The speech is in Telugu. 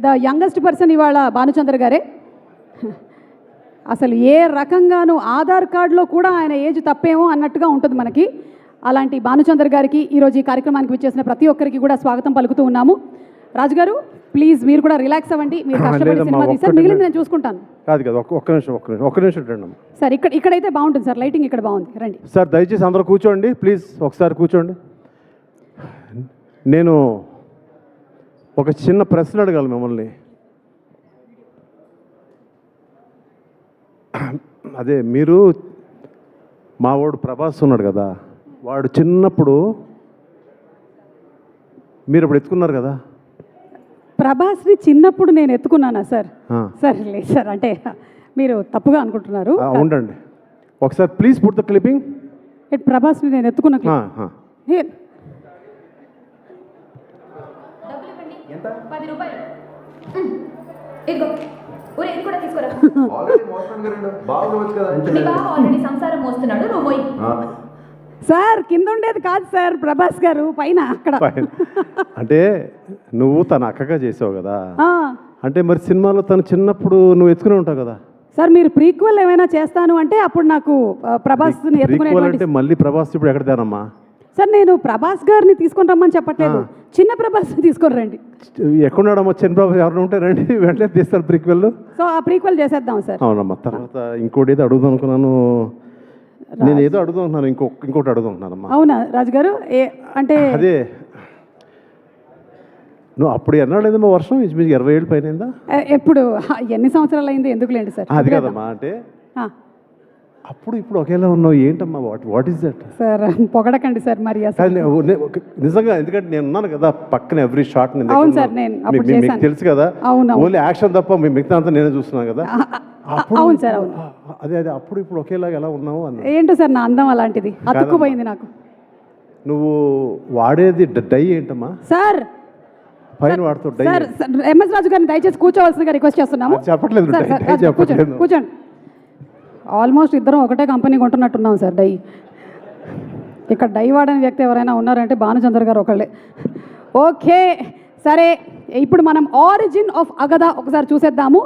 ద యంగెస్ట్ పర్సన్ ఇవాళ భానుచంద్ర గారే. అసలు ఏ రకంగానూ ఆధార్ కార్డులో కూడా ఆయన ఏజ్ తప్పేమో అన్నట్టుగా ఉంటుంది మనకి. అలాంటి భానుచంద్ర గారికి ఈరోజు ఈ కార్యక్రమానికి విచ్చేసిన ప్రతి ఒక్కరికి కూడా స్వాగతం పలుకుతూ ఉన్నాము. రాజుగారు ప్లీజ్ మీరు కూడా రిలాక్స్ అవ్వండి, మీరు కష్టపడి సినిమా తీశారు, మిగిలింది నేను చూసుకుంటాను. కాదు ఒక్క నిమిషం రండి సార్. ఇక్కడైతే బాగుంటుంది సార్, లైటింగ్ ఇక్కడ బాగుంది, రండి సార్. దయచేసి అందరూ కూర్చోండి ప్లీజ్, ఒకసారి కూర్చోండి. నేను ఒక చిన్న ప్రశ్న అడగాలి మిమ్మల్ని. అదే మీరు మా వాడు ప్రభాస్ ఉన్నాడు కదా, వాడు చిన్నప్పుడు మీరు ఇప్పుడు ఎత్తుకున్నారు కదా. ప్రభాస్ని చిన్నప్పుడు నేను ఎత్తుకున్నానా సార్? సార్ లేదు సార్, అంటే మీరు తప్పుగా అనుకుంటున్నారు. ఉండండి ఒకసారి ప్లీజ్ పుట్ ద క్లిప్పింగ్. ప్రభాస్ని నేను ఎత్తుకున్న సార్ కింద ఉండేది కాదు సార్, ప్రభాస్ గారు పైన అక్కడ. అంటే నువ్వు తన అక్కగా చేసావు కదా, అంటే మరి సినిమాలో తను చిన్నప్పుడు నువ్వు ఎత్తుకునే ఉంటావు కదా సార్. మీరు ప్రీక్వెల్ ఏమైనా చేస్తాను అంటే అప్పుడు నాకు ప్రభాస్ అంటే మళ్ళీ ప్రభాస్ ఇప్పుడు ఎక్కడదానమ్మా సార్? నేను ప్రభాస్ గారిని తీసుకొని రమ్మని చెప్పట్లేదు, చిన్న ప్రభాస్ని తీసుకొని రండి. ఎక్కడున్నాడమ్మా చిన్న ప్రభాస్? ఎవరు ఉంటే రండి, వెంటనే తీస్తారు ప్రీక్వెల్. సో ఆ ప్రీక్వెల్ చేసేద్దాం సార్. అవునమ్మా. తర్వాత ఇంకోటి ఏదో అడుగుదాం అనుకున్నాను, నేను ఏదో అడుగుతున్నాను, ఇంకోటి అడుగుతున్నానమ్మా. అవునా రాజుగారు? అంటే అదే నువ్వు అప్పుడు ఎన్నాడేదమ్మా వర్షం? మీకు 20 ఏళ్ళు పైన అయిందా? ఎప్పుడు ఎన్ని సంవత్సరాలు అయింది? ఎందుకులేండి సార్. అది కదమ్మా, అంటే అప్పుడు ఇప్పుడు ఒకేలా ఉన్నావు ఏంటమ్మా? What is that sir? పొగడకండి సార్ మరి అసలు నిజంగా, ఎందుకంటే నేను ఉన్నాను కదా పక్కన ఎవ్రీ షాట్. అవును సార్, నేను అప్పుడు చేశాను, తెలుసు కదా. అవును, ఓన్లీ యాక్షన్ తప్ప మిగతా అంతా నేనే చూస్తున్నాను కదా. అవును సార్, అవును. అదే అప్పుడు ఇప్పుడు ఒకేలాగా ఎలా ఉన్నావు అన్న. ఏంటో సార్ నా అందం అలాంటిది, అతుక్కుపోయింది నాకు. నువ్వు వాడేది డై ఏంటమ్మా సార్? పైన వాడుతూ డై. సార్ ఎంఎస్ రాజు గారిని దయచేసి కూర్చోవలసిందిగా రిక్వెస్ట్ చేస్తున్నాము. చెప్పట్లేదు, కూర్చోండి. ఆల్మోస్ట్ ఇద్దరం ఒకటే కంపెనీ కొంటున్నట్టున్నాం సార్ డై. ఇక్కడ డై వాడని వ్యక్తి ఎవరైనా ఉన్నారంటే భానుచంద్ర గారు ఒకళ్ళే. ఓకే సరే, ఇప్పుడు మనం ఆరిజిన్ ఆఫ్ అగదా ఒకసారి చూసేద్దాము.